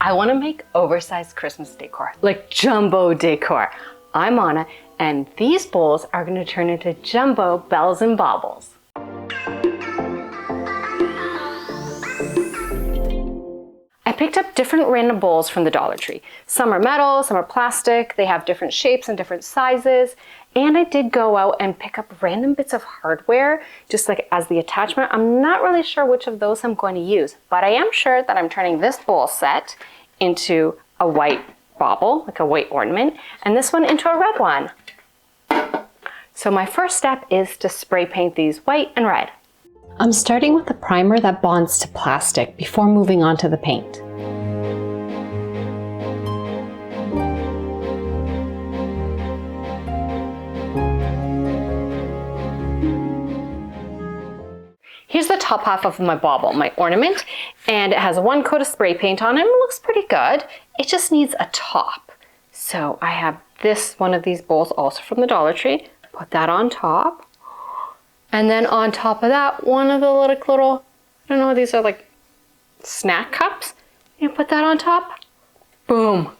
I want to make oversized Christmas decor, like jumbo decor. I'm Anna, and these bowls are going to turn into jumbo bells and baubles. I picked up different random bowls from the Dollar Tree. Some are metal, some are plastic, they have different shapes and different sizes. And I did go out and pick up random bits of hardware, just like as the attachment. I'm not really sure which of those I'm going to use, but I am sure that I'm turning this bowl set into a white bauble, like a white ornament, and this one into a red one. So my first step is to spray paint these white and red. I'm starting with a primer that bonds to plastic before moving on to the paint. Here's the top half of my bauble, my ornament, and it has one coat of spray paint on it and it looks pretty good. It just needs a top. So I have one of these bowls also from the Dollar Tree. Put that on top. And then on top of that, one of the little, I don't know, these are like snack cups. You put that on top. Boom.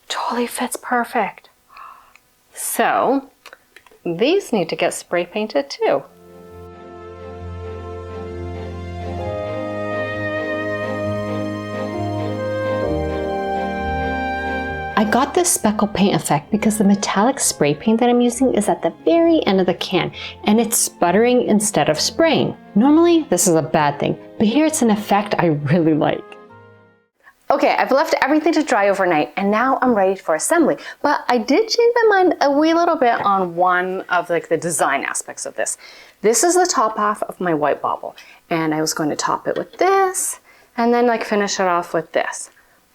Totally fits perfect. So these need to get spray painted too. I got this speckle paint effect because the metallic spray paint that I'm using is at the very end of the can and it's sputtering instead of spraying. Normally, this is a bad thing, but here it's an effect I really like. Okay, I've left everything to dry overnight and now I'm ready for assembly, but I did change my mind a wee little bit on one of the design aspects of this. This is the top half of my white bauble and I was going to top it with this and then finish it off with this.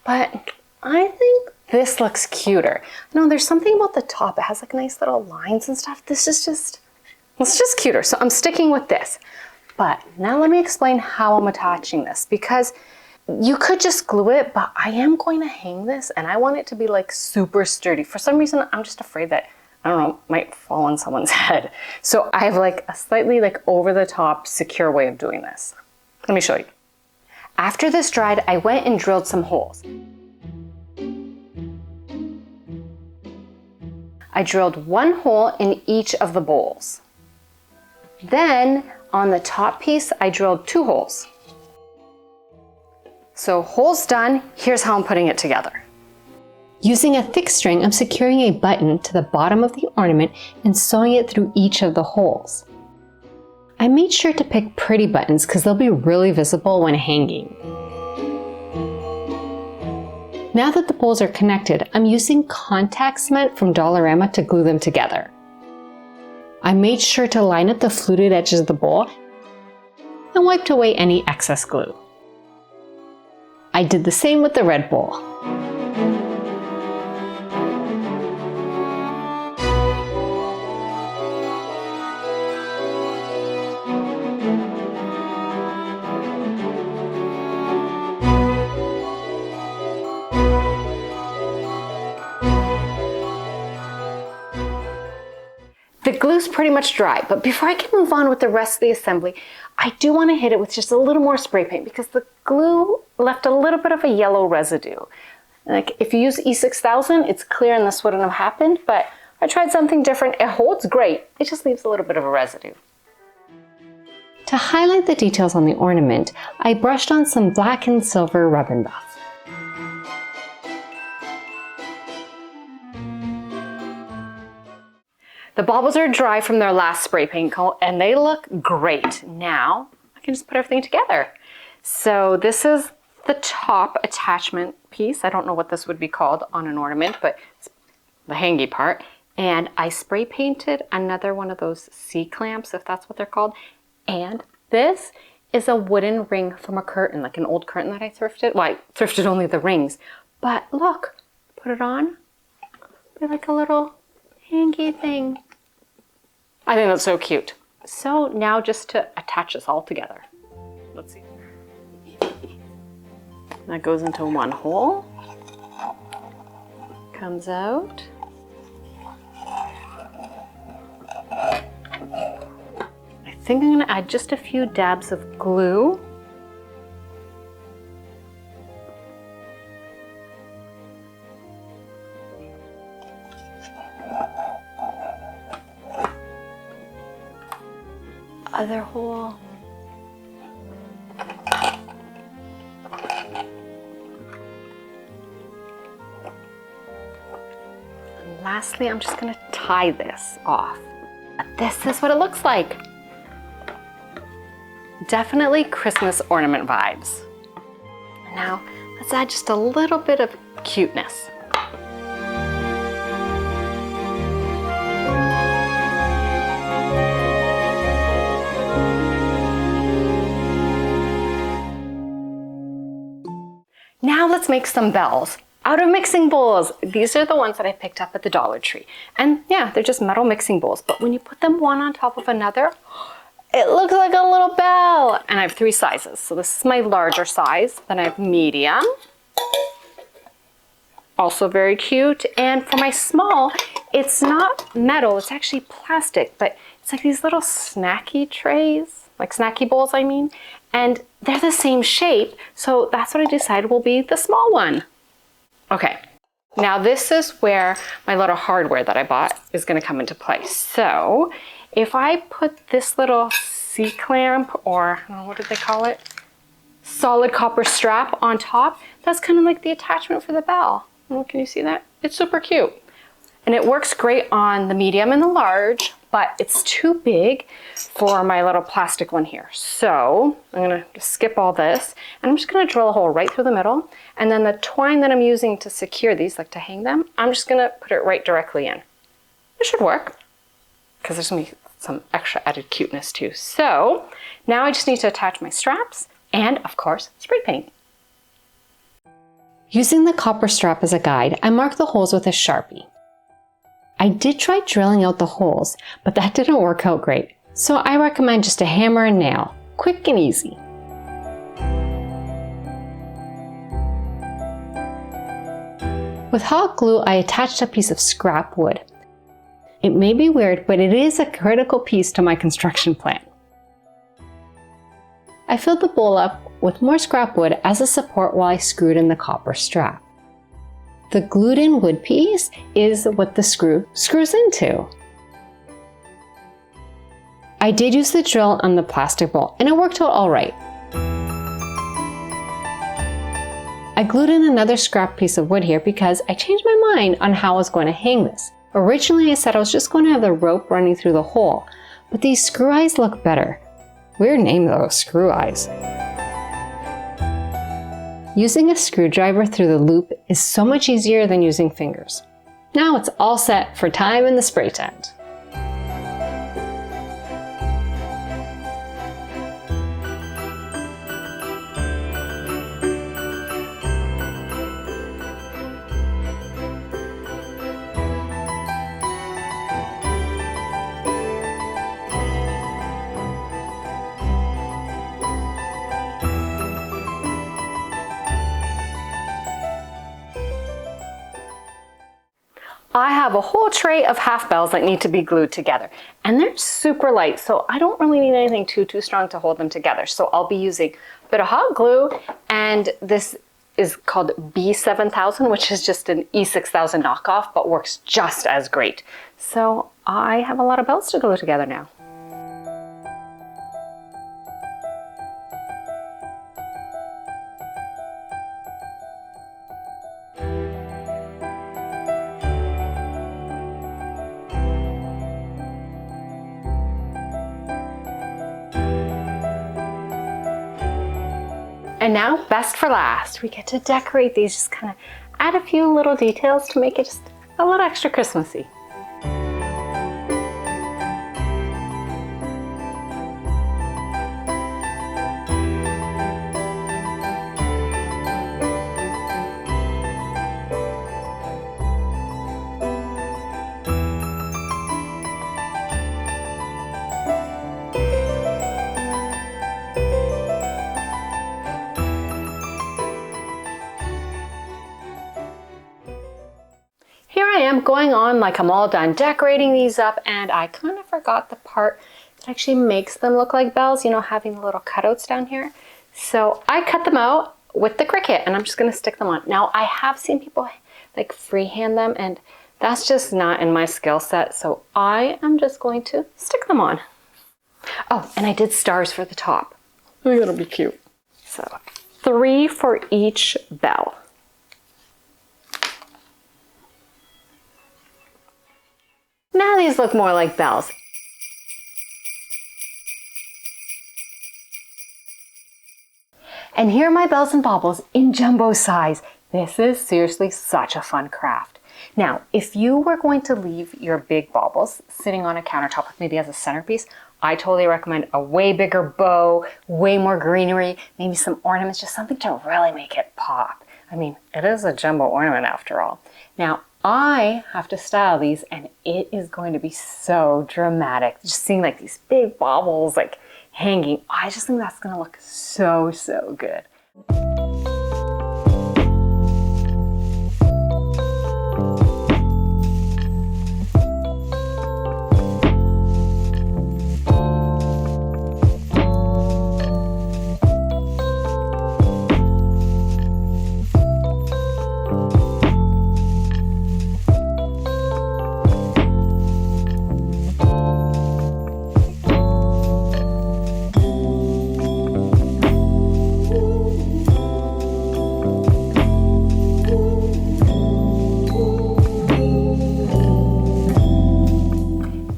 But I think this looks cuter. No, there's something about the top. It has nice little lines and stuff. It's just cuter. So I'm sticking with this. But now let me explain how I'm attaching this, because you could just glue it, but I am going to hang this and I want it to be super sturdy. For some reason, I'm just afraid that, I don't know, it might fall on someone's head. So I have a slightly over the top secure way of doing this. Let me show you. After this dried, I went and drilled some holes. I drilled one hole in each of the bowls. Then on the top piece, I drilled 2 holes. So holes done, here's how I'm putting it together. Using a thick string, I'm securing a button to the bottom of the ornament and sewing it through each of the holes. I made sure to pick pretty buttons because they'll be really visible when hanging. Now that the bowls are connected, I'm using contact cement from Dollarama to glue them together. I made sure to line up the fluted edges of the bowl and wiped away any excess glue. I did the same with the red bowl. The glue's pretty much dry, but before I can move on with the rest of the assembly, I do want to hit it with just a little more spray paint because the glue left a little bit of a yellow residue. If you use E6000, it's clear and this wouldn't have happened, but I tried something different. It holds great. It just leaves a little bit of a residue. To highlight the details on the ornament, I brushed on some black and silver rub-and buff. The baubles are dry from their last spray paint coat and they look great. Now I can just put everything together. So this is the top attachment piece. I don't know what this would be called on an ornament, but it's the hangy part. And I spray painted another one of those C-clamps, if that's what they're called. And this is a wooden ring from a curtain, an old curtain that I thrifted. Well, I thrifted only the rings. But look, put it on, be like a little hangy thing. I think that's so cute. So now just to attach this all together. Let's see. That goes into one hole. Comes out. I think I'm gonna add just a few dabs of glue. other hole. And lastly, I'm just gonna tie this off. This is what it looks like. Definitely Christmas ornament vibes. And now let's add just a little bit of cuteness. Now let's make some bells out of mixing bowls. These are the ones that I picked up at the Dollar Tree. And yeah, they're just metal mixing bowls, but when you put them one on top of another, it looks like a little bell. And I have 3 sizes. So this is my larger size, then I have medium, also very cute. And for my small, it's not metal, it's actually plastic, but it's like these little snacky trays, like snacky bowls, I mean. And they're the same shape, so that's what I decided will be the small one. Okay, now this is where my little hardware that I bought is gonna come into play. So if I put this little C-clamp, or I don't know, what did they call it? Solid copper strap on top, that's kind of like the attachment for the bell. Oh, can you see that? It's super cute. And it works great on the medium and the large, but it's too big for my little plastic one here. So I'm gonna skip all this, and I'm just gonna drill a hole right through the middle. And then the twine that I'm using to secure these, like to hang them, I'm just gonna put it right directly in. It should work, because there's gonna be some extra added cuteness too. So now I just need to attach my straps and, of course, spray paint. Using the copper strap as a guide, I marked the holes with a Sharpie. I did try drilling out the holes, but that didn't work out great. So I recommend just a hammer and nail, quick and easy. With hot glue, I attached a piece of scrap wood. It may be weird, but it is a critical piece to my construction plan. I filled the bowl up with more scrap wood as a support while I screwed in the copper strap. The glued in wood piece is what the screw screws into. I did use the drill on the plastic bowl and it worked out all right. I glued in another scrap piece of wood here because I changed my mind on how I was going to hang this. Originally I said I was just going to have the rope running through the hole, but these screw eyes look better. Weird name though, screw eyes. Using a screwdriver through the loop is so much easier than using fingers. Now it's all set for time in the spray tent. I have a whole tray of half bells that need to be glued together, and they're super light, so I don't really need anything too strong to hold them together. So I'll be using a bit of hot glue, and this is called B7000, which is just an E6000 knockoff, but works just as great. So I have a lot of bells to glue together now. And now, best for last, we get to decorate these, just kind of add a few little details to make it just a little extra Christmassy. Here I am going on like I'm all done decorating these up, and I kind of forgot the part that actually makes them look like bells, you know, having the little cutouts down here. So I cut them out with the Cricut and I'm just gonna stick them on. Now I have seen people like freehand them, and that's just not in my skill set, so I am just going to stick them on. Oh, and I did stars for the top. I think that'll be cute. So 3 for each bell. Now these look more like bells. And here are my bells and baubles in jumbo size. This is seriously such a fun craft. Now, if you were going to leave your big baubles sitting on a countertop with maybe as a centerpiece, I totally recommend a way bigger bow, way more greenery, maybe some ornaments, just something to really make it pop. I mean, it is a jumbo ornament after all. Now, I have to style these and it is going to be so dramatic. Just seeing like these big baubles like hanging, I just think that's gonna look so, so good.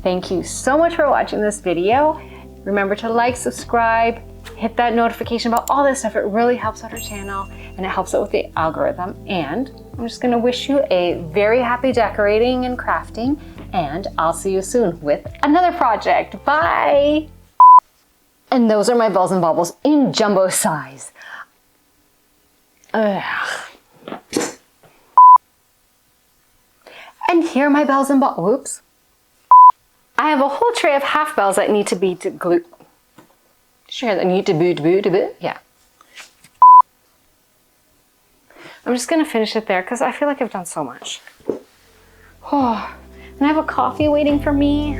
Thank you so much for watching this video. Remember to like, subscribe, hit that notification bell, all this stuff. It really helps out our channel and it helps out with the algorithm. And I'm just gonna wish you a very happy decorating and crafting, and I'll see you soon with another project. Bye! And those are my bells and baubles in jumbo size. Ugh. And here are my bells and baubles. Whoops. I have a whole tray of half bells that need to be glued. Sure, that need to be. Yeah. I'm just gonna finish it there because I feel like I've done so much. Oh, and I have a coffee waiting for me.